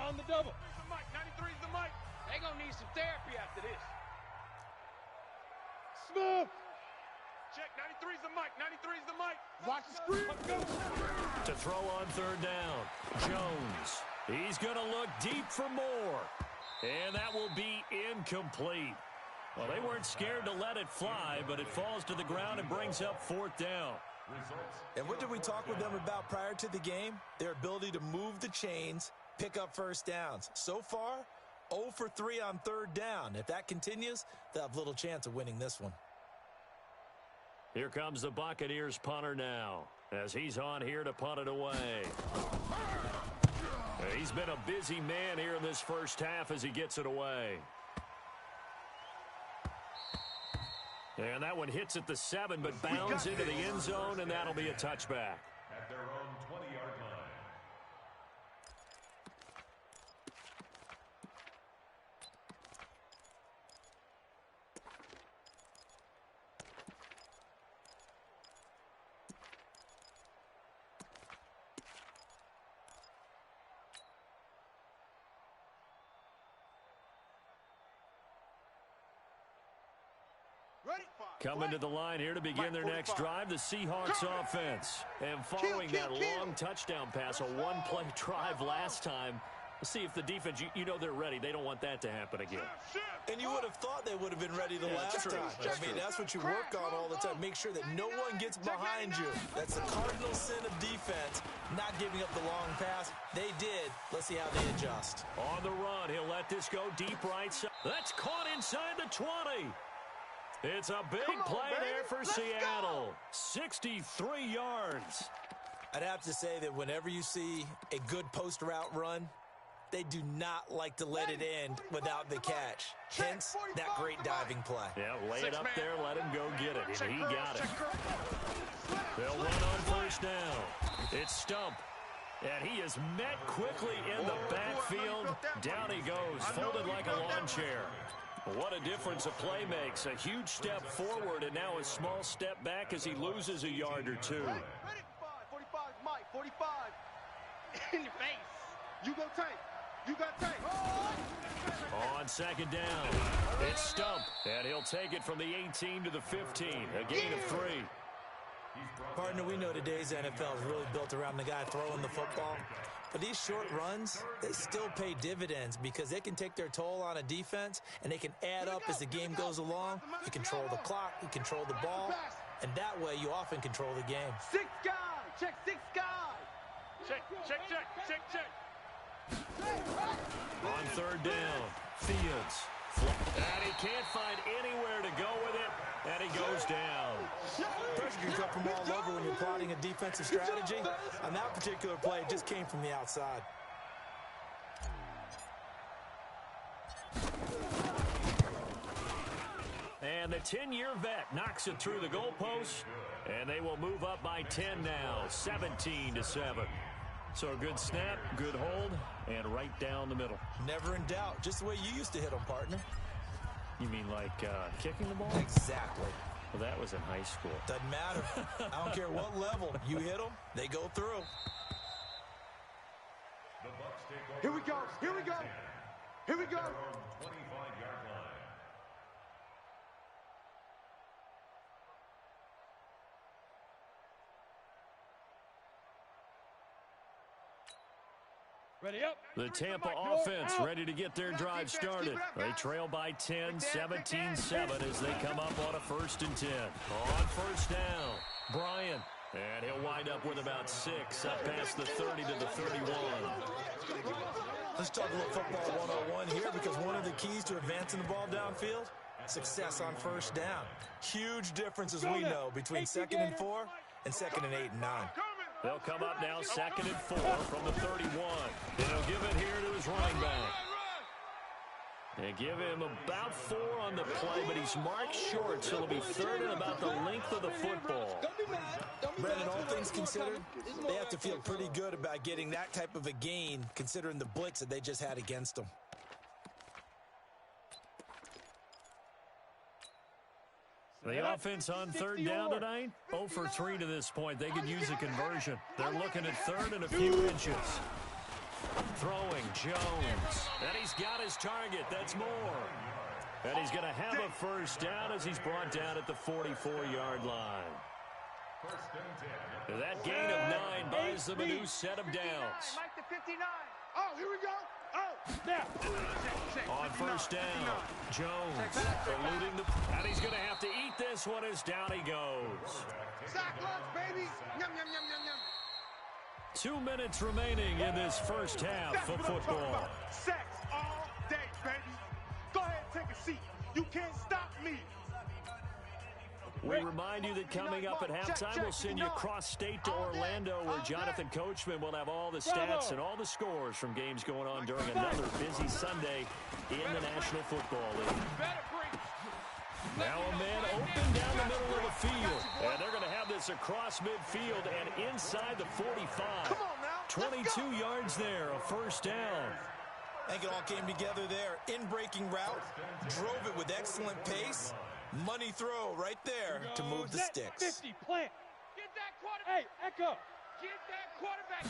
on the double. 93's the mic. They gonna need some therapy after this. Smith. Check, 93's the mic. 93's the mic. Watch the screen. To throw on third down, Jones. He's going to look deep for more. And that will be incomplete. Well, they weren't scared to let it fly, but it falls to the ground and brings up fourth down. And what did we talk with them about prior to the game? Their ability to move the chains, pick up first downs. So far, 0 for 3 on third down. If that continues, they'll have little chance of winning this one. Here comes the Buccaneers punter now, as he's on here to punt it away. He's been a busy man here in this first half as he gets it away. And that one hits at the 7, but bounds into the end zone, and that'll be a touchback. At their own 20-yard line. Coming to the line here to begin their next drive, the Seahawks offense. And following that long touchdown pass, a one-play drive last time, let's see if the defense, you know they're ready. They don't want that to happen again. And you would have thought they would have been ready the last time. I mean, that's what you work on all the time. Make sure that no one gets behind you. That's the cardinal sin of defense, not giving up the long pass. They did. Let's see how they adjust. On the run, he'll let this go deep right side. That's caught inside the 20. It's a big play there for Seattle. 63 yards. I'd have to say that whenever you see a good post route run, they do not like to let it end without the catch. Hence, that great diving play. Yeah, lay it up there, let him go get it, and he got it. They'll run on first down. It's Stump. And he is met quickly in the backfield. Down he goes, folded like a lawn chair. What a difference a play makes. A huge step forward and now a small step back as he loses a yard or two. Ready? 45, Mike, 45. In your face. You go tank. You got tank. On second down, it's Stump. And he'll take it from the 18 to the 15. A gain of 3. Partner, we know today's NFL is really built around the guy throwing the football. But these short runs, they still pay dividends because they can take their toll on a defense and they can add up as the game goes along. You control the clock, you control the ball, and that way you often control the game. 6 guys. Check 6 guys. Check. On third down, Fields. And he can't find anywhere to go with it, and he goes down. Pressure can come from all over when you're plotting a defensive strategy. On that particular play, it just came from the outside. And the 10-year vet knocks it through the goalpost, and they will move up by 10 now, 17-7. So a good snap, good hold, and right down the middle. Never in doubt. Just the way you used to hit them, partner. You mean like kicking the ball? Exactly. Well, that was in high school. Doesn't matter. I don't care what level. You hit them, they go through. Here we go. 25-yard line. Ready up. The Tampa offense ready to get their drive started. They trail by 10, 17-7 as they come up on a 1st and 10. On first down, Bryant. And he'll wind up with about 6 up past the 30 to the 31. Let's talk a little football 101 here because one of the keys to advancing the ball downfield, success on first down. Huge difference, as we know, between 2nd and 4 and 2nd and 8 and 9. They'll come up now 2nd and 4 from the 31. And he'll give it here to his running back. They give him about 4 on the play, but he's marked short, so it'll be 3rd and about the length of the football. Brandon, all things considered, they have to feel pretty good about getting that type of a gain, considering the blitz that they just had against them. The offense on 3rd down tonight, 0 for 3 to this point. They could use a conversion. They're looking at 3rd and a few inches. Throwing Jones. And he's got his target. That's more. And he's going to have a first down as he's brought down at the 44-yard line. That gain of 9 buys them a new set of downs. Mike to 59. Oh, here we go. Oh, Snap. On first down, Jones eluding the... And he's going to have to eat this one as down he goes. sack lunch, baby. Yum, yum, yum, yum, yum. 2 minutes remaining in this first half That's of what I'm talking football. about. Sacks all day, baby. Go ahead and take a seat. You can't stop me. We remind you that coming up at halftime, we'll send you cross-state to Orlando, where Jonathan Coachman will have all the stats and all the scores from games going on during another busy Sunday in the National Football League. Now a man open down the middle of the field, and they're going to have this across midfield and inside the 45. 22 yards there, a first down. I think it all came together there. In-breaking route, drove it with excellent pace. Money throw right there to move the sticks. 50, plant. Get that quarterback. Hey, Echo. Get that quarterback.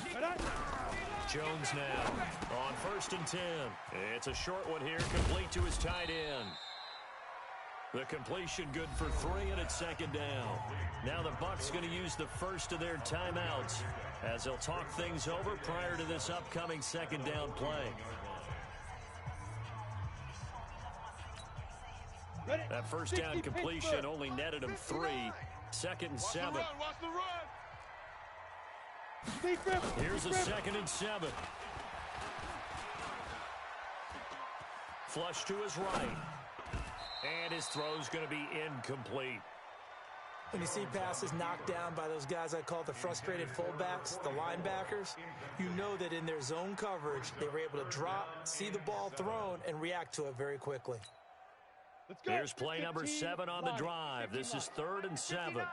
Jones now on 1st and 10. It's a short one here, complete to his tight end. The completion good for 3, and it's 2nd down. Now the Bucs going to use the first of their timeouts as they'll talk things over prior to this upcoming 2nd down play. That first down completion only netted him 3. 2nd and 7. Watch the run. Here's a 2nd and 7. Flush to his right. And his throw's going to be incomplete. When you see passes knocked down by those guys I call the frustrated fullbacks, the linebackers, you know that in their zone coverage, they were able to drop, see the ball thrown, and react to it very quickly. Here's play number 7 on the drive. This is 3rd and 7. Here it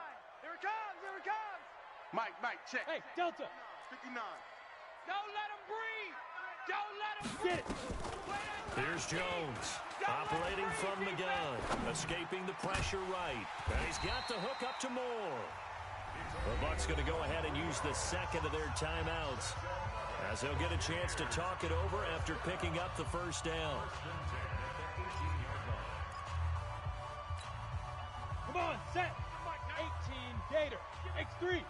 comes. Here it comes. Mike, check. Hey, Delta. 59. Don't let him breathe. Don't let him breathe. Get it. Here's Jones, operating from the gun, escaping the pressure right. And he's got the hook up to Moore. The Bucs going to go ahead and use the 2nd of their timeouts as they'll get a chance to talk it over after picking up the first down. Come on, set. 18, Gator. X3.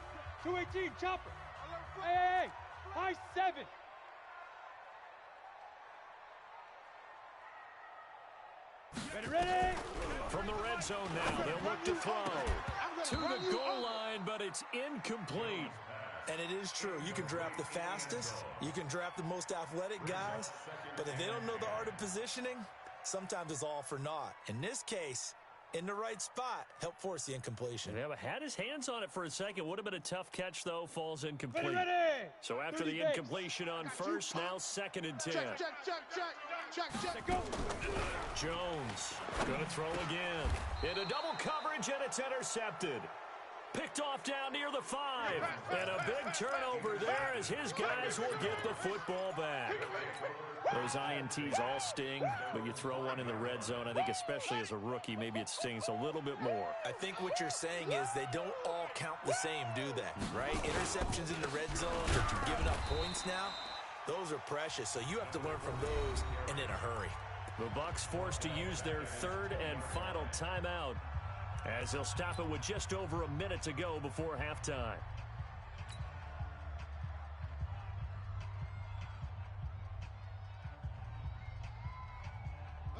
218, Chopper. Hey, high 7. Ready? From the red zone now, they'll look to throw. To the goal line, but it's incomplete. And it is true. You can draft the fastest. You can draft the most athletic guys. But if they don't know the art of positioning, sometimes it's all for naught. In this case, in the right spot, help force the incompletion. Yeah, but had his hands on it for a second. Would have been a tough catch, though. Falls incomplete. Ready. So after the incompletion on first, now 2nd and 10. Check. Go. Jones going to throw again. Into double coverage, and it's intercepted. Picked off down near the 5. And a big turnover there as his guys will get the football back. Those INTs all sting, but you throw one in the red zone, I think especially as a rookie, maybe it stings a little bit more. I think what you're saying is they don't all count the same, do they? Right? Interceptions in the red zone, but you're giving up points now. Those are precious, so you have to learn from those and in a hurry. The Bucs forced to use their 3rd and final timeout as they'll stop it with just over a minute to go before halftime.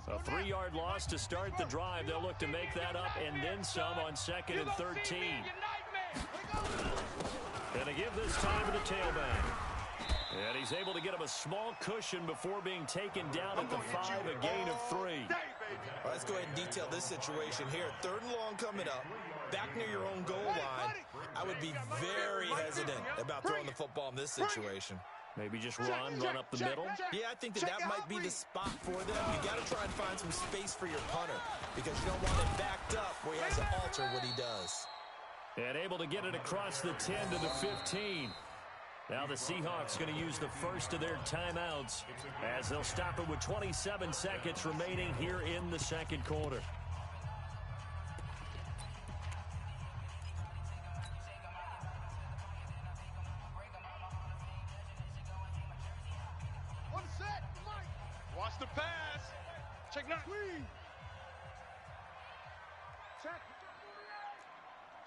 A 3-yard loss to start the drive. They'll look to make that up and then some on 2nd and 13. And to give this time to the tailback. And he's able to get him a small cushion before being taken down at the 5, a gain of 3. All right, let's go ahead and detail this situation here. 3rd and long coming up, back near your own goal line. I would be very hesitant about throwing the football in this situation. Maybe just run up the middle. Yeah, I think that might be the spot for them. You got to try and find some space for your punter because you don't want him backed up where he has to alter what he does. And able to get it across the 10 to the 15. Now the Seahawks going to use the first of their timeouts as they'll stop it with 27 seconds remaining here in the 2nd quarter. Check 9. Check.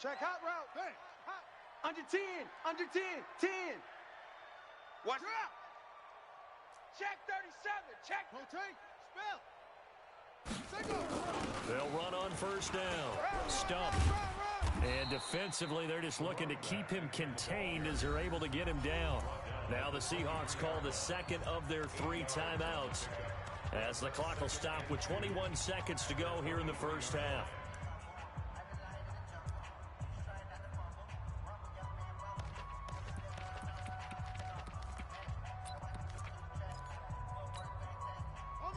Check hot route. Hey. Hot. Under 10. Under 10. 10. Watch Drop. Check 37. Check. Rotate. Spell. Single. They'll run on first down. Stump. And defensively, they're just looking to keep him contained as they're able to get him down. Now the Seahawks call the second of their 3 timeouts as the clock will stop with 21 seconds to go here in the first half.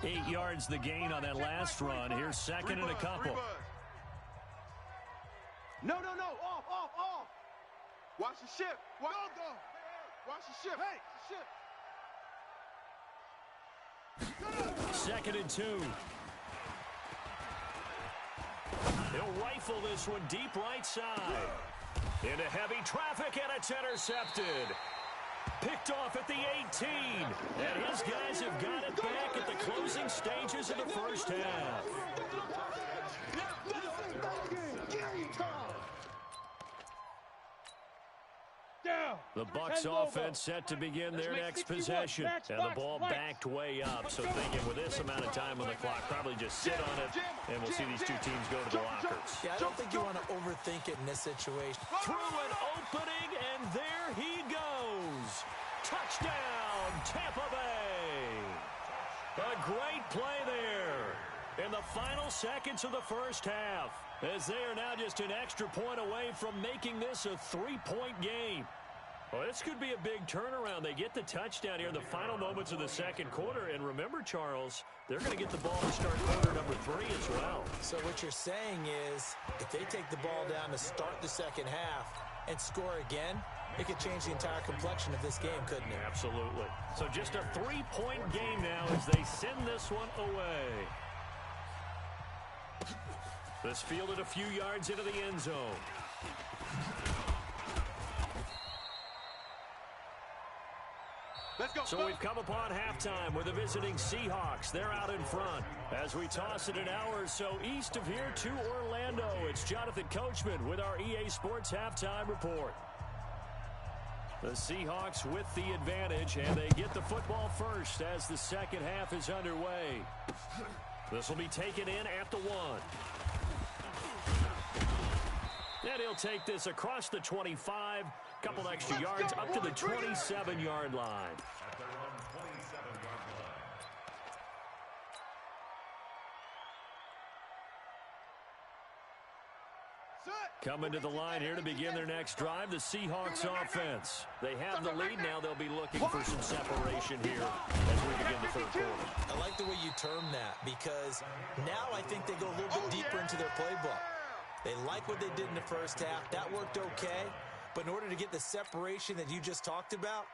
Eight yards the gain on that last run. Here's second and a couple. No. Off. Watch the ship. Watch the ship. Hey, ship. Second and 2. He'll rifle this one deep right side. Into heavy traffic, and it's intercepted. Picked off at the 18. And his guys have got it back at the closing stages of the first half. The Bucs offense set to begin their next possession. And the ball backed way up. So thinking with this amount of time on the clock, probably just sit on it, and we'll see these two teams go to the lockers. Yeah, I don't think you want to overthink it in this situation. Through an opening, and there he goes. Touchdown, Tampa Bay. A great play there in the final seconds of the first half, as they are now just an extra point away from making this a 3-point game. Well, this could be a big turnaround. They get the touchdown here in the final moments of the second quarter. And remember, Charles, they're going to get the ball to start quarter number 3 as well. So what you're saying is, if they take the ball down to start the second half and score again, it could change the entire complexion of this game, couldn't it? Absolutely. So just a 3-point game now as they send this one away. This fielded a few yards into the end zone. Let's go. So we've come upon halftime with the visiting Seahawks. They're out in front. As we toss it an hour or so east of here to Orlando, it's Jonathan Coachman with our EA Sports Halftime Report. The Seahawks with the advantage, and they get the football first as the second half is underway. This will be taken in at the 1. And he'll take this across the 25, couple extra yards up to the 27-yard line. At their own 27-yard line. Coming to the line here to begin their next drive, the Seahawks offense. They have the lead now. They'll be looking for some separation here as we begin the third quarter. I like the way you term that, because now I think they go a little bit deeper into their playbook. They like what they did in the first half. That worked okay. But in order to get the separation that you just talked about,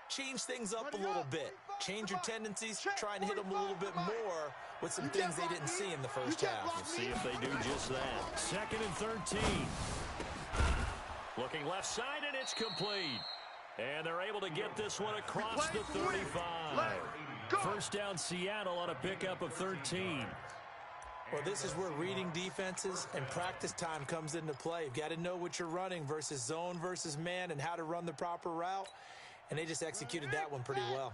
change things up a little bit. Change your tendencies, try and hit them a little bit more with some things they didn't see in the first half. We'll see if they do just that. Second and 13. Looking left side, and it's complete. And they're able to get this one across the 35. First down, Seattle on a pickup of 13. Well, this is where reading defenses and practice time comes into play. You've got to know what you're running versus zone versus man and how to run the proper route. And they just executed that one pretty well.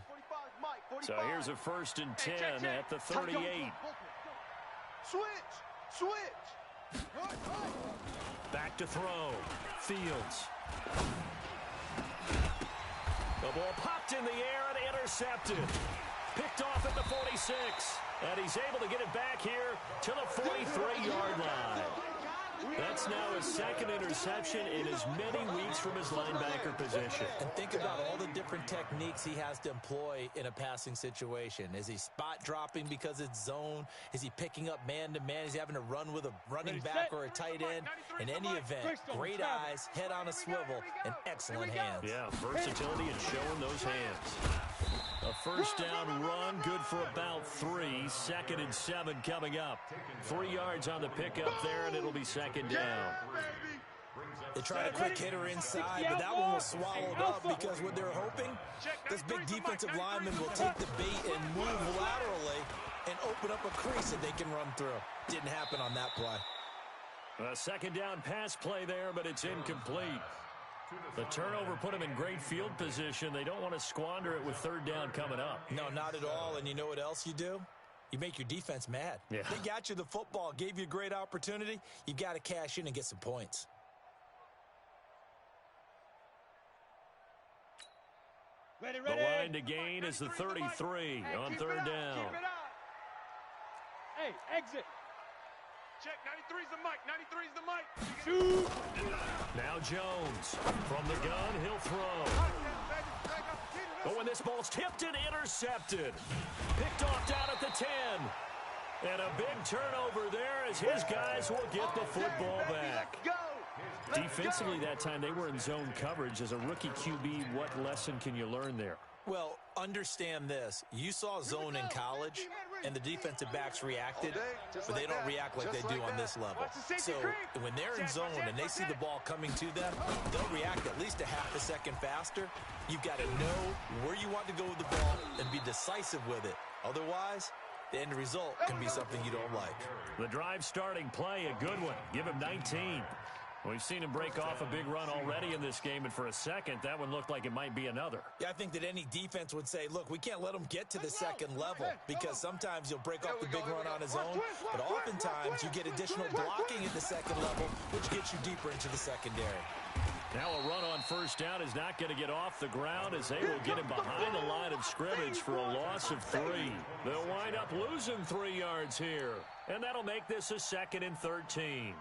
So here's a first and 10 at the 38. Switch. Back to throw. Fields. The ball popped in the air and intercepted. Picked off at the 46. And he's able to get it back here to the 43-yard line. That's now his second interception in as many weeks from his linebacker position. And think about all the different techniques he has to employ in a passing situation. Is he spot dropping because it's zone? Is he picking up man-to-man? Is he having to run with a running back or a tight end? In any event, great eyes, head on a swivel, and excellent hands. Yeah, versatility and showing those hands. A first down run, good for about 3. Second and 7 coming up. 3 yards on the pickup there, and it'll be second down. They try a quick hitter inside, but that one was swallowed up because what they're hoping, this big defensive lineman will take the bait and move laterally and open up a crease that they can run through. Didn't happen on that play. A second down pass play there, but it's incomplete. The turnover put them in great field position. They don't want to squander it with third down coming up. No, not at all. And you know what else you do? You make your defense mad. Yeah. They got you the football, gave you a great opportunity. You got to cash in and get some points. Ready. The line to gain is the 33 on third down. Hey, exit. Check, 93's the mic, 93's the mic. Shoot. Now Jones from the gun, he'll throw. But when this ball's tipped and intercepted, picked off down at the 10. And a big turnover there as his guys will get the football back. Defensively that time, they were in zone coverage. As a rookie QB, what lesson can you learn there? Well, understand this. You saw zone in college, and the defensive backs reacted, but they don't react like they do on this level. So when they're in zone and they see the ball coming to them, they'll react at least a half a second faster. You've got to know where you want to go with the ball and be decisive with it. Otherwise, the end result can be something you don't like. The drive starting play, a good one. Give him 19. We've seen him break off a big run already in this game, and for a second, that one looked like it might be another. Yeah, I think that any defense would say, look, we can't let him get to the second level because sometimes he'll break off the big run on his own, but oftentimes you get additional blocking at the second level, which gets you deeper into the secondary. Now a run on first down is not going to get off the ground as they will get him behind the line of scrimmage for a loss of 3. They'll wind up losing 3 yards here, and that'll make this a 2nd and 13.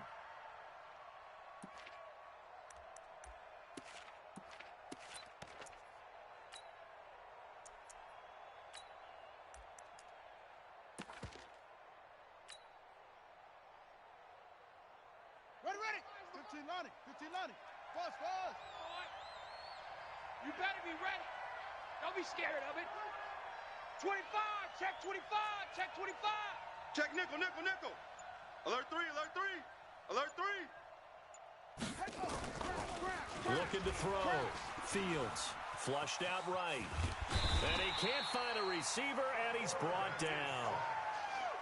Ready. 15-90. Fast. You better be ready. Don't be scared of it. 25. Check 25. Check 25. Check nickel. Alert 3. Looking to throw. Fields flushed out right. And he can't find a receiver, and he's brought down.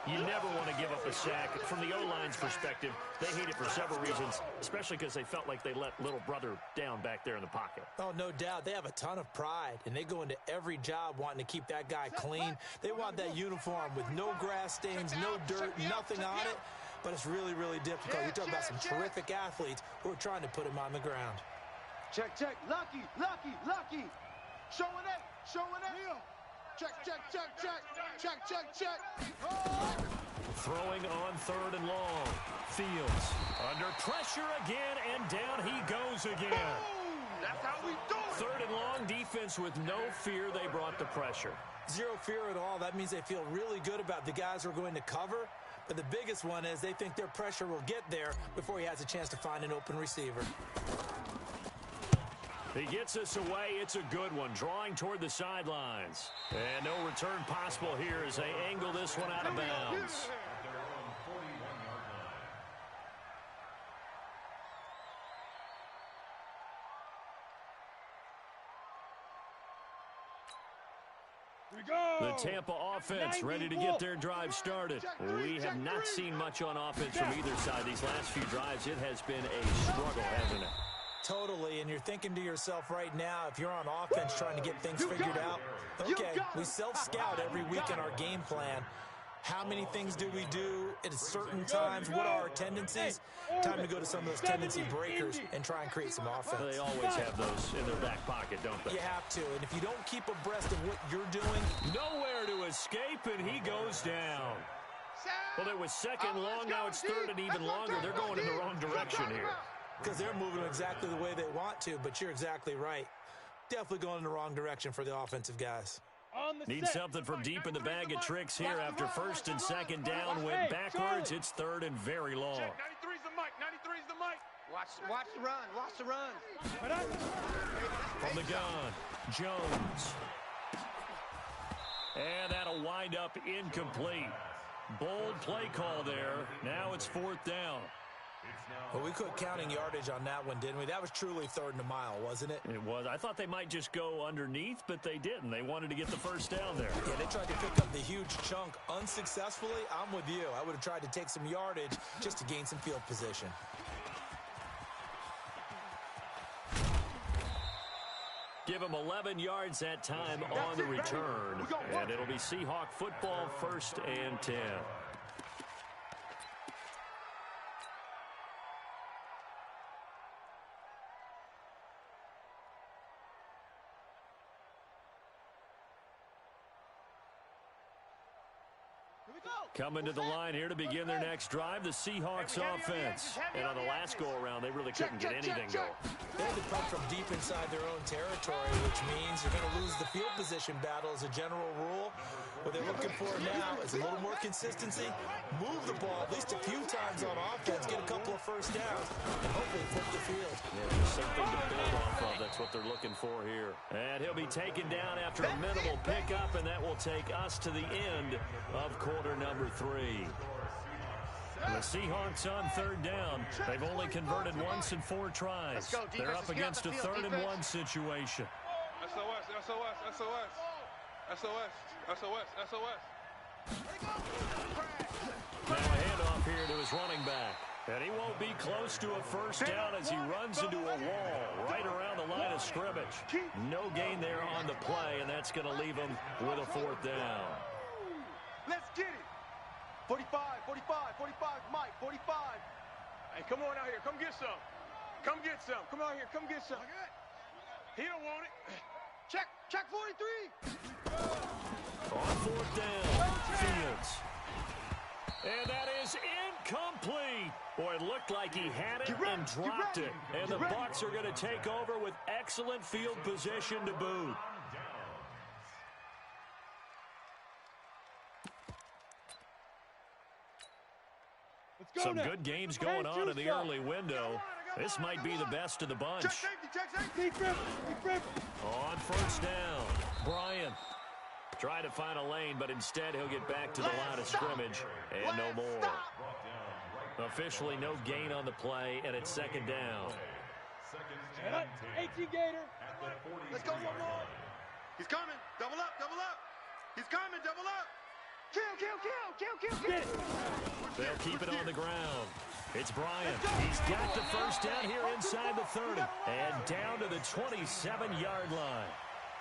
You never want to give up a sack. From the O-line's perspective, they hate it for several reasons, especially because they felt like they let little brother down back there in the pocket. Oh, no doubt. They have a ton of pride, and they go into every job wanting to keep that guy clean. They want that uniform with no grass stains, no dirt, nothing on it. But it's really, really difficult. You're talking about some terrific athletes who are trying to put him on the ground. Check. Lucky. Showing it. Check. Oh. Throwing on third and long. Fields under pressure again, and down he goes again. That's how we do it. Third and long, defense with no fear. They brought the pressure. Zero fear at all. That means they feel really good about the guys who are going to cover. But the biggest one is they think their pressure will get there before he has a chance to find an open receiver. He gets us away. It's a good one, drawing toward the sidelines. And no return possible here as they angle this one out of bounds. The Tampa offense ready to get their drive started. We have not seen much on offense from either side. These last few drives, it has been a struggle, hasn't it? Totally, and you're thinking to yourself right now, if you're on offense trying to get things figured out, okay, we self-scout every week in our game plan. How many things do we do at certain times? What are our tendencies? Time to go to some of those tendency breakers and try and create some offense. They always have those in their back pocket, don't they? You have to, and if you don't keep abreast of what you're doing. Nowhere to escape, and he goes down. Well, it was second long, now it's third and even longer. They're going in the wrong direction here. Because they're moving exactly the way they want to, but you're exactly right. Definitely going in the wrong direction for the offensive guys. Need something from deep in the bag of tricks here after first and second down went backwards. It's third and very long. 93's the mic. 93's the mic. Watch the run. From the gun, Jones. And that'll wind up incomplete. Bold play call there. Now it's fourth down. Well, we quit counting yardage on that one, didn't we? That was truly 3rd and a mile, wasn't it? It was. I thought they might just go underneath, but they didn't. They wanted to get the first down there. Yeah, they tried to pick up the huge chunk unsuccessfully. I'm with you. I would have tried to take some yardage just to gain some field position. Give him 11 yards that time on the return. And it'll be Seahawk football, 1st and 10. Coming to the line here to begin their next drive, the Seahawks offense. And on the last go-around, they really couldn't get anything going. They had to come from deep inside their own territory, which means you're going to lose the field position battle as a general rule. What they're looking for now is a little more consistency, move the ball at least a few times on offense, get a couple of first downs, and hopefully flip the field. Yeah, there's something to build off of. That's what they're looking for here. And he'll be taken down after a minimal pickup, and that will take us to the end of quarter number 3. The Seahawks on 3rd down. They've only converted once in 4 tries. They're up against a 3rd and 1 situation. SOS, SOS, SOS. SOS, SOS, SOS. Now a handoff here to his running back. And he won't be close to a first down as he runs into a wall right around the line of scrimmage. No gain there on the play, and that's going to leave him with a 4th down. Let's get it. 45, 45, 45, Mike, 45. Hey, come on out here. Come get some. Come get some. Come out here. Come get some. He don't want it. Check 43. On 4th down, Fields. And that is incomplete. Boy, it looked like he had it and dropped it. And the Bucs are going to take over with excellent field position to boot. Some good games going on in the early window. This might be the best of the bunch. On 1st down, Bryant. Try to find a lane, but instead he'll get back to the line of scrimmage and no more. Officially no gain on the play, and it's 2nd down. 18 Gator. Let's go one more. He's coming. Double up, double up. He's coming, double up. Kill. They'll keep it on the ground. It's Bryant. He's got the first down here inside the 30 and down to the 27-yard line.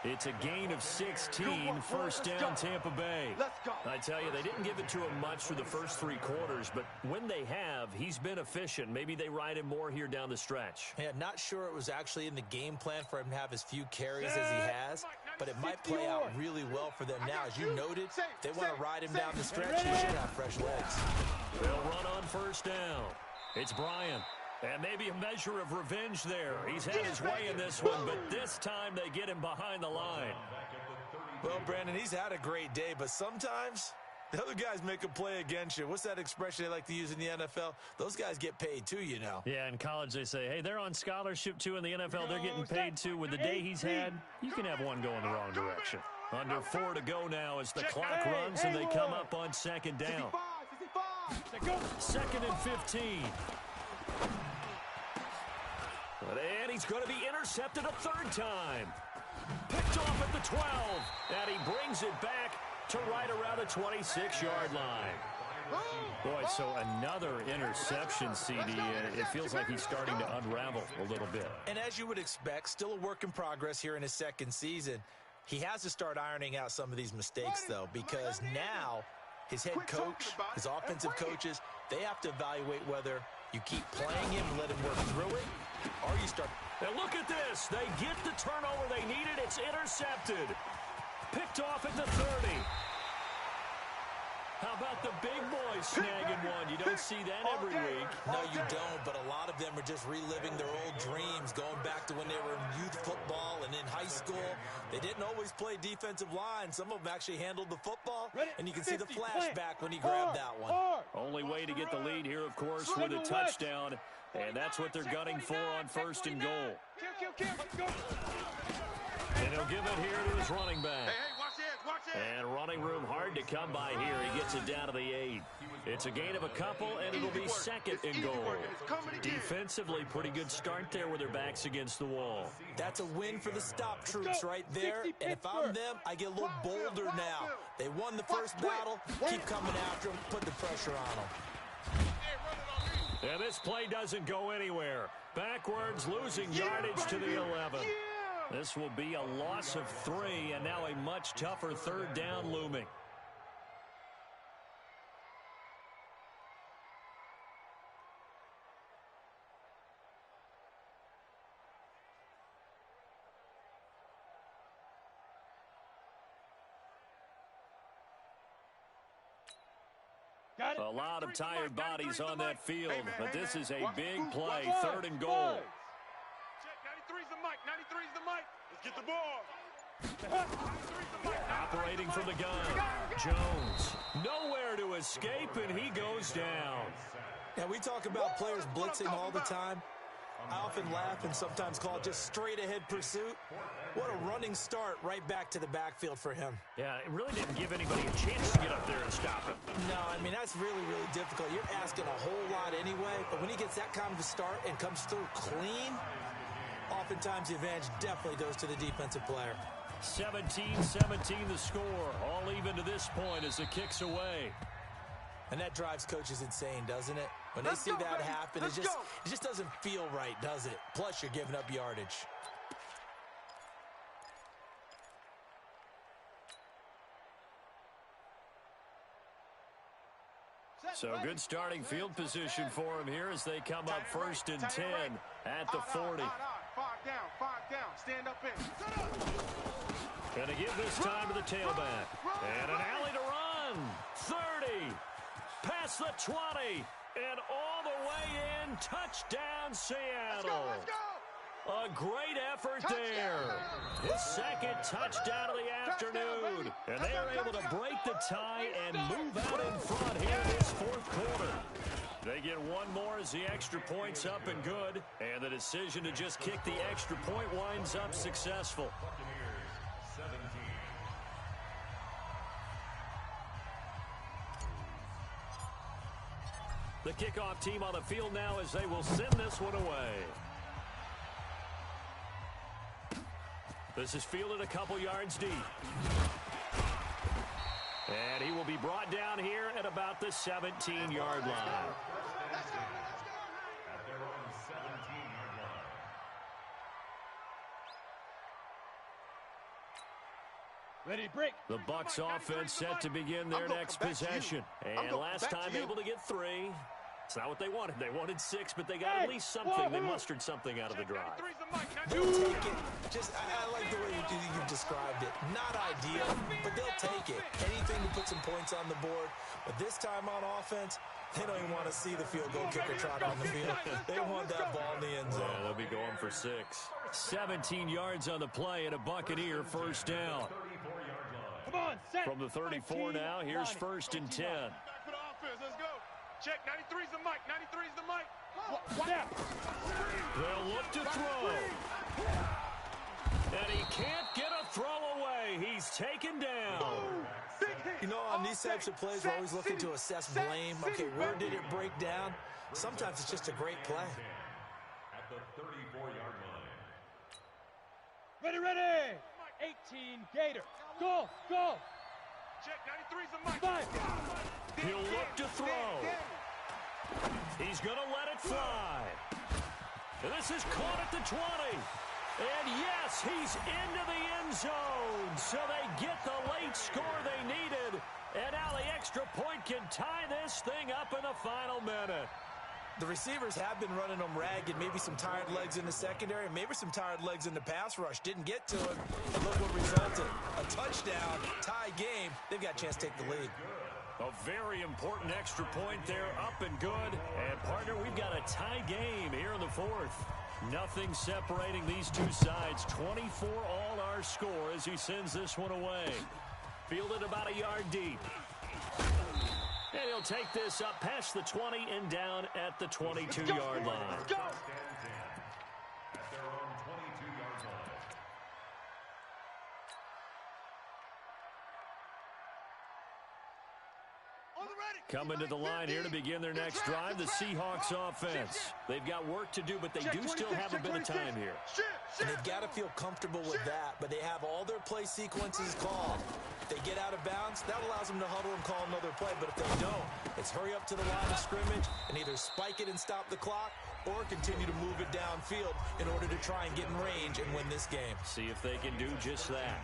It's a gain of 16, 1st down Tampa Bay. Let's go. I tell you, they didn't give it to him much for the first 3 quarters, but when they have, he's been efficient. Maybe they ride him more here down the stretch. Yeah, not sure it was actually in the game plan for him to have as few carries as he has, but it might play out really well for them now. As you noted, if they want to ride him down the stretch, he should have fresh legs. They'll run on 1st down. It's Bryant. And maybe a measure of revenge there. He's had his way in this one, but this time they get him behind the line. Well, Brandon, he's had a great day, but sometimes the other guys make a play against you. What's that expression they like to use in the NFL? Those guys get paid too, you know. Yeah, in college they say, hey, they're on scholarship too. In the NFL, they're getting paid too. With the day he's had, you can have one go in the wrong direction. Under 4 to go now as the clock runs and they come up on 2nd down. 2nd and 15. And he's going to be intercepted a 3rd time. Picked off at the 12. And he brings it back to right around the 26-yard line. Boy, so another interception, CD. It feels like he's starting to unravel a little bit. And as you would expect, still a work in progress here in his 2nd season. He has to start ironing out some of these mistakes, though, because now his head coach, his offensive coaches, they have to evaluate whether you keep playing him and let him work through it, or you start. And look at this. They get the turnover they needed. It's intercepted. Picked off at the 30. How about the big boys snagging one? You don't see that every week. No, you don't, but a lot of them are just reliving their old dreams, going back to when they were in youth football and in high school. They didn't always play defensive line. Some of them actually handled the football, and you can see the flashback when he grabbed that one. Only way to get the lead here, of course, with a touchdown, and that's what they're gunning for on 1st and goal. Kill. Let's go. And he'll give it here to his running back. Hey, watch the edge, watch the And running room hard to come by here. He gets it down to the 8. It's a gain of a couple, and it'll be second and goal. Defensively, pretty good start there with their backs against the wall. That's a win for the stop troops right there. And if I'm them, I get a little bolder now. They won the first battle. Keep coming after them. Put the pressure on them. And this play doesn't go anywhere. Backwards, losing yardage to the 11. This will be a loss of 3, and now a much tougher third down looming. A lot of tired bodies on that field, but this is a big play, third and goal. Check, 93's the mic, 93's the mic. Let's get the ball. Operating from the gun, Jones. Nowhere to escape, and he goes down. Yeah, we talk about players blitzing all the time. I often laugh and sometimes call it just straight-ahead pursuit. What a running start right back to the backfield for him. Yeah, it really didn't give anybody a chance to get up there and stop him. No, I mean, that's really, really difficult. You're asking a whole lot anyway, but when he gets that kind of a start and comes through clean, oftentimes the advantage definitely goes to the defensive player. 17-17 the score. All even to this point as the kick's away. And that drives coaches insane, doesn't it? When they see that happen, it just doesn't feel right, does it? Plus, you're giving up yardage. So good starting field position for him here as they come up first and 10 at the 40. 5 down, stand up in. Going to give this time to the tailback. And an alley to run. 30. Past the 20. And all the way in. Touchdown, Seattle. Let's go. A great effort there. His second touchdown of the afternoon. And they are able to break the tie and move out in front here in this fourth quarter. They get one more as the extra point's up and good. And the decision to just kick the extra point winds up successful. The kickoff team on the field now as they will send this one away. This is fielded a couple yards deep. And he will be brought down here at about the 17-yard line. At their own 17-yard line. Ready, break. The Bucs offense set to begin their next possession. And last time able to get 3. It's not what they wanted. They wanted 6, but they got at least something. They mustered something out of the drive. They'll take it. I like the way you described it. Not ideal, but they'll take it. Anything to put some points on the board. But this time on offense, they don't even want to see the field goal kicker trot on the field. They want that ball in the end zone. Yeah, they'll be going for 6. 17 yards on the play and a Buccaneer first down. Come on, set. From the 34 now, here's first and 10. Back for the offense. Let's go. Check, 93's the mic, 93's the mic. They'll look to throw. And he can't get a throw away. He's taken down. You know, on these types of plays, we're always looking to assess blame. Okay, where did it break down? Sometimes it's just a great play. At the 34-yard line. Ready. 18, Gator. Go. Check, 93's the mic. 5. He'll look to throw. He's going to let it fly. And this is caught at the 20. And yes, he's into the end zone. So they get the late score they needed. And now the extra point can tie this thing up in the final minute. The receivers have been running them ragged. Maybe some tired legs in the secondary, maybe some tired legs in the pass rush. Didn't get to him. And look what resulted. A touchdown, tie game. They've got a chance to take the lead. A very important extra point there, up and good. And, partner, we've got a tie game here in the fourth. Nothing separating these two sides. 24 all our score as he sends this one away. Fielded about a yard deep. And he'll take this up past the 20 and down at the 22-yard line. At their own 22-yard line. Coming to the line here to begin their next drive, the Seahawks offense. They've got work to do, but they do still have a bit of time here. And they've got to feel comfortable with that, but they have all their play sequences called. If they get out of bounds, that allows them to huddle and call another play, but if they don't, it's hurry up to the line of scrimmage and either spike it and stop the clock or continue to move it downfield in order to try and get in range and win this game. See if they can do just that.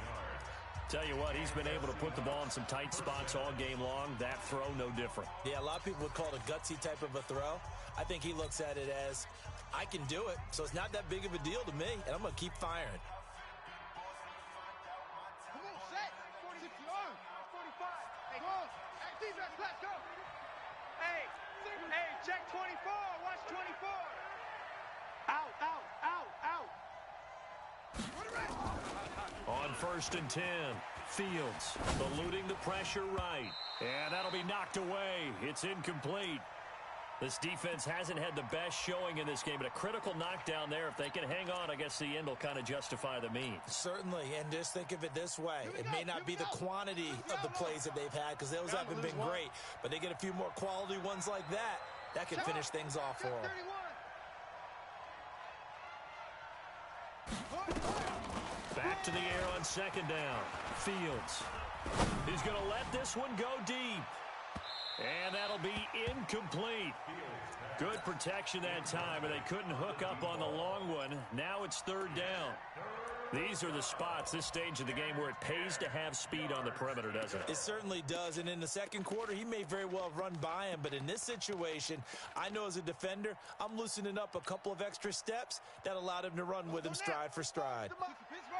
Tell you what, he's been able to put the ball in some tight spots all game long. That throw, no different. Yeah, a lot of people would call it a gutsy type of a throw. I think he looks at it as, I can do it, so it's not that big of a deal to me, and I'm going to keep firing. Come on, set. 46 yards. 45. Hey, go. Hey, defense, let's go. Hey, check 24. Watch 24. Out, out, out, out. On 1st and 10, Fields eluding the pressure right. And that'll be knocked away. It's incomplete. This defense hasn't had the best showing in this game, but a critical knockdown there. If they can hang on, I guess the end will kind of justify the means. Certainly, and just think of it this way. It may not be the quantity of the plays that they've had because those haven't been great, but they get a few more quality ones like that. That can finish things off for them. Back to the air on 2nd down. Fields. He's going to let this one go deep. And that'll be incomplete. Good protection that time, and they couldn't hook up on the long one. Now it's 3rd down. These are the spots, this stage of the game, where it pays to have speed on the perimeter, doesn't it? It certainly does, and in the second quarter, he may very well run by him, but in this situation, I know as a defender, I'm loosening up a couple of extra steps that allowed him to run with him stride for stride.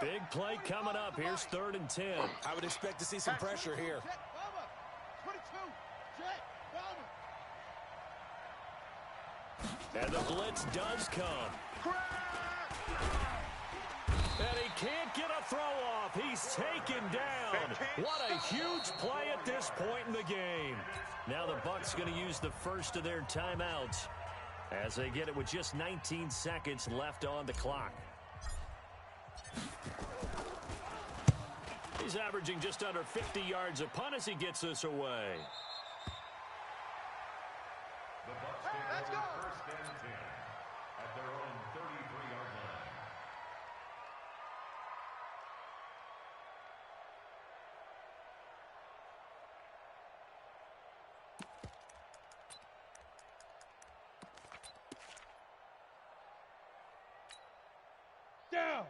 Big play coming up. Here's 3rd and 10. I would expect to see some pressure here. 22. And the blitz does come. And he can't get a throw off. He's taken down. What a huge play at this point in the game. Now the Bucs going to use the first of their timeouts as they get it with just 19 seconds left on the clock. He's averaging just under 50 yards a punt as he gets this away. The Bucs take over 1st and 10 at their own 33-yard line.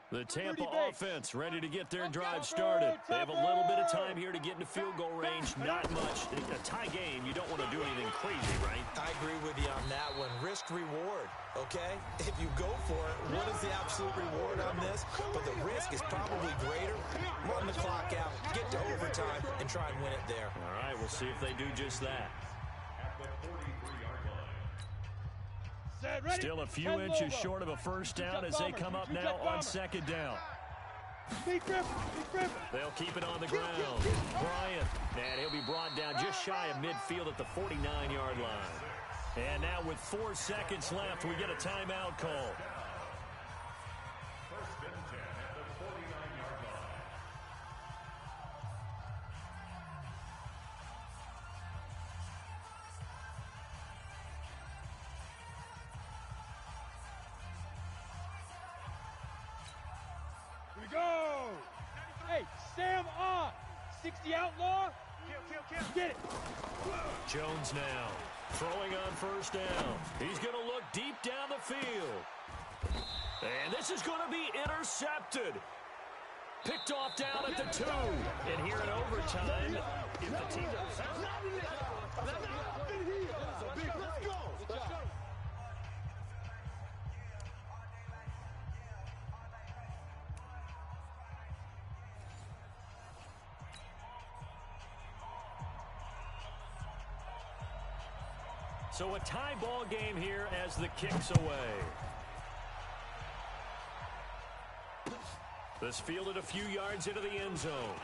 The Tampa offense ready to get their drive started. They have a little bit of time here to get into field goal range. Not much. In a tie game, you don't want to do anything crazy, right? I agree with you on that one. Risk reward, okay? If you go for it, what is the absolute reward on this? But the risk is probably greater. Run the clock out, get to overtime, and try and win it there. All right, we'll see if they do just that. At the 43-yard line. Still a few inches short of a first down as they come up now on 2nd down. They'll keep it on the ground. Bryant, and he'll be brought down just shy of midfield at the 49-yard line. And now with 4 seconds left, we get a timeout call. 1st and 10 at the 49-yard line. Go! Hey, Sam on! 60 outlaw! Get it! Jones now throwing on 1st down. He's going to look deep down the field. And this is going to be intercepted. Picked off down at the 2. And here in overtime, if the team So a tie ball game here as the kick's away. This fielded a few yards into the end zone.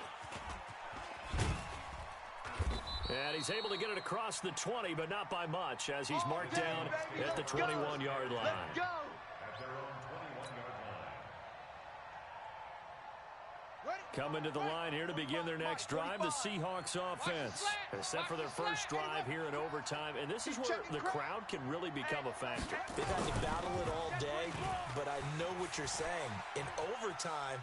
And he's able to get it across the 20, but not by much, as he's marked down at the 21-yard line. Let's go! At their own 21-yard line. Ready? Coming to the line here to begin their next drive, the Seahawks offense. Set for their first drive here in overtime, and this is where the crowd can really become a factor. They've had to battle it all day, but I know what you're saying. In overtime,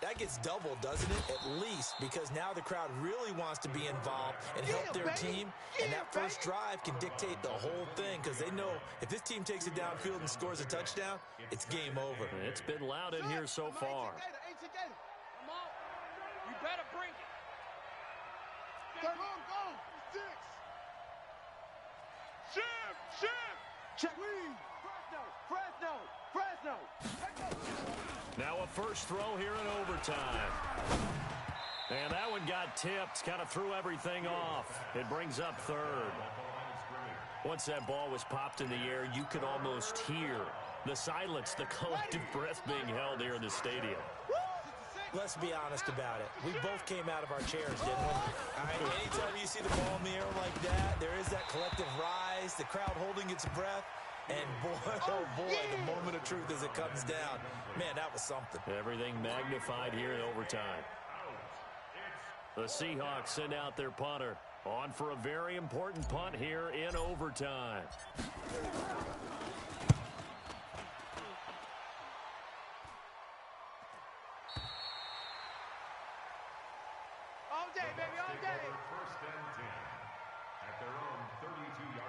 that gets doubled, doesn't it? At least, because now the crowd really wants to be involved and help their team, and that first drive can dictate the whole thing, because they know if this team takes it downfield and scores a touchdown, it's game over. It's been loud in here so far. Come on. You better bring it. Go, go. 6. Shift. Check. Fresno. Now a first throw here in overtime. And that one got tipped, kind of threw everything off. It brings up third. Once that ball was popped in the air, you could almost hear the silence, the collective breath being held here in the stadium. Let's be honest about it. We both came out of our chairs, didn't we? All right, anytime you see the ball in the air like that, there is that collective rise, the crowd holding its breath. And boy, oh boy, the moment of truth as it comes down. Man, that was something. Everything magnified here in overtime. The Seahawks send out their punter. On for a very important punt here in overtime. All day, baby, all day. First and 10 at their own 32-yard line.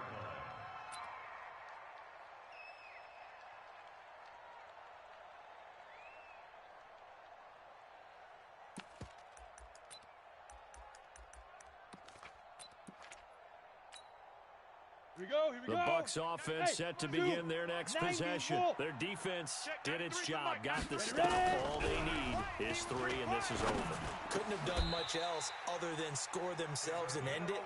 Here we go. The Bucs offense set to begin their next possession. Their defense did its job, got the stop. All they need is 3, and this is over. Couldn't have done much else other than score themselves and end it.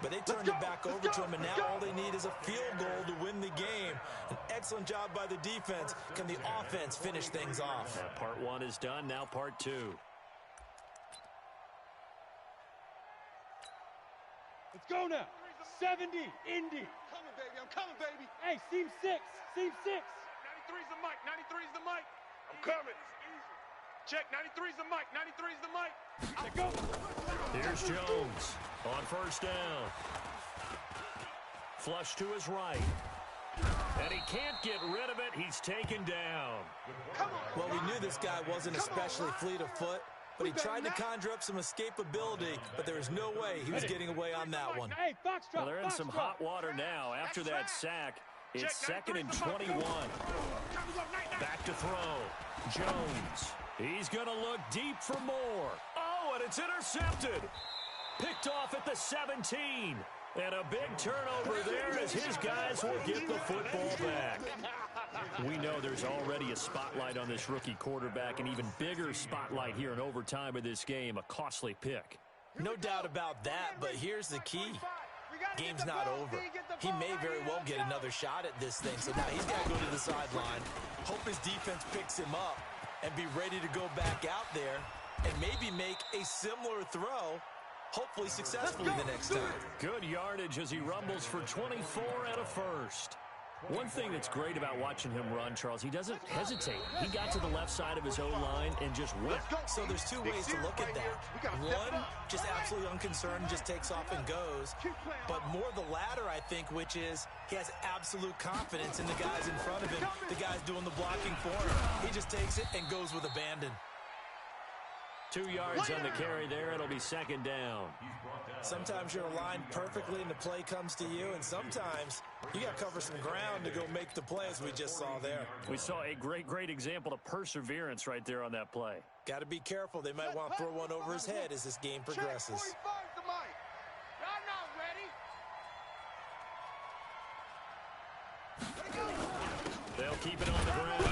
But they turned it back over to them, and now all they need is a field goal to win the game. An excellent job by the defense. Can the offense finish things off? Part 1 is done, now part 2. Let's go now. 70, Indy. I'm coming, baby. Hey, seam 6. 93's the mic. 93's the mic. I'm coming. Check. 93's the mic. 93's the mic. Let's go. Here's Jones on first down. Flush to his right. And he can't get rid of it. He's taken down. Well, we knew this guy wasn't especially fleet of foot, but he tried to conjure up some escapability, but there was no way he was getting away on that one. Hey, Foxtrot. Well, they're in some hot water now. After that sack, it's 2nd and 21. Back to throw. Jones. He's going to look deep for more. Oh, and it's intercepted. Picked off at the 17. And a big turnover there as his guys will get the football back. We know there's already a spotlight on this rookie quarterback, an even bigger spotlight here in overtime of this game, a costly pick. No doubt about that, but here's the key. Game's not over. He may very well get another shot at this thing, so now he's got to go to the sideline, hope his defense picks him up, and be ready to go back out there and maybe make a similar throw, hopefully successfully the next time. Good yardage as he rumbles for 24 and a first. One thing that's great about watching him run, Charles, he doesn't hesitate. He got to the left side of his O-line and just whipped. So there's two ways to look at that. One, just absolutely unconcerned, just takes off and goes. But more the latter, I think, which is he has absolute confidence in the guys in front of him, the guys doing the blocking for him. He just takes it and goes with abandon. 2 yards on the carry there. It'll be 2nd down. Sometimes you're aligned perfectly and the play comes to you, and sometimes you got to cover some ground to go make the play, as we just saw there. We saw a great example of perseverance right there on that play. Got to be careful. They might want to throw one over his head as this game progresses. They'll keep it on the ground.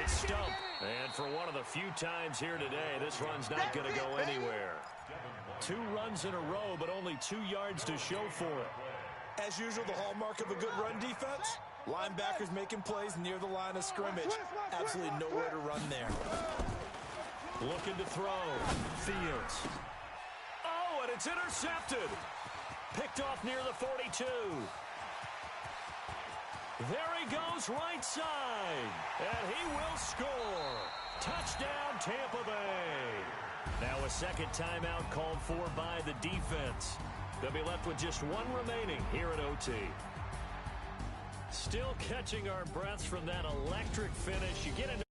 It's stumped. And for one of the few times here today, this run's not going to go anywhere. 2 runs in a row, but only 2 yards to show for it. As usual, the hallmark of a good run defense, linebackers making plays near the line of scrimmage. Absolutely nowhere to run there. Looking to throw. Fields. Oh, and it's intercepted. Picked off near the 42. There he goes right side. And he will score. Touchdown, Tampa Bay. Now a second timeout called for by the defense. They'll be left with just one remaining here at OT. Still catching our breaths from that electric finish. You get into